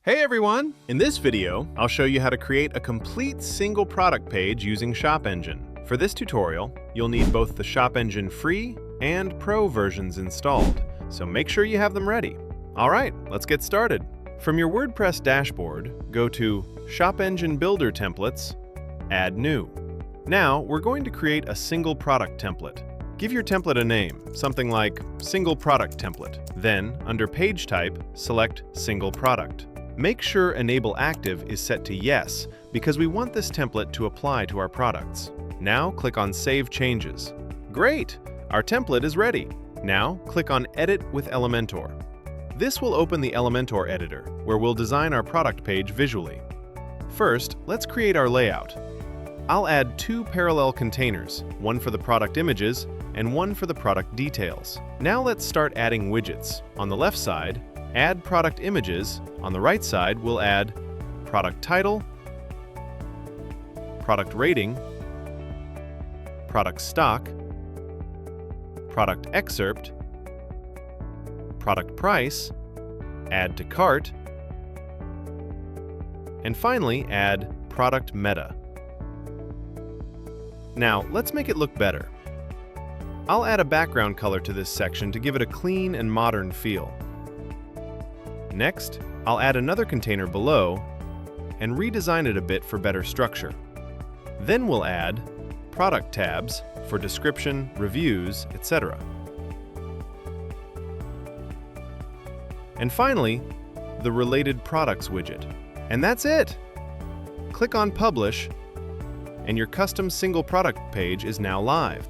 Hey everyone! In this video, I'll show you how to create a complete single product page using ShopEngine. For this tutorial, you'll need both the ShopEngine Free and Pro versions installed, so make sure you have them ready. Alright, let's get started. From your WordPress dashboard, go to ShopEngine Builder Templates, Add New. Now, we're going to create a single product template. Give your template a name, something like Single Product Template. Then, under Page Type, select Single Product. Make sure Enable Active is set to Yes, because we want this template to apply to our products. Now click on Save Changes. Great! Our template is ready. Now click on Edit with Elementor. This will open the Elementor editor, where we'll design our product page visually. First, let's create our layout. I'll add two parallel containers, one for the product images and one for the product details. Now let's start adding widgets. On the left side, add product images. On the right side, we'll add product title, product rating, product stock, product excerpt, product price, add to cart, and finally add product meta. Now, let's make it look better. I'll add a background color to this section to give it a clean and modern feel. Next, I'll add another container below and redesign it a bit for better structure. Then we'll add product tabs for description, reviews, etc. And finally, the Related Products widget. And that's it! Click on Publish, and your custom single product page is now live.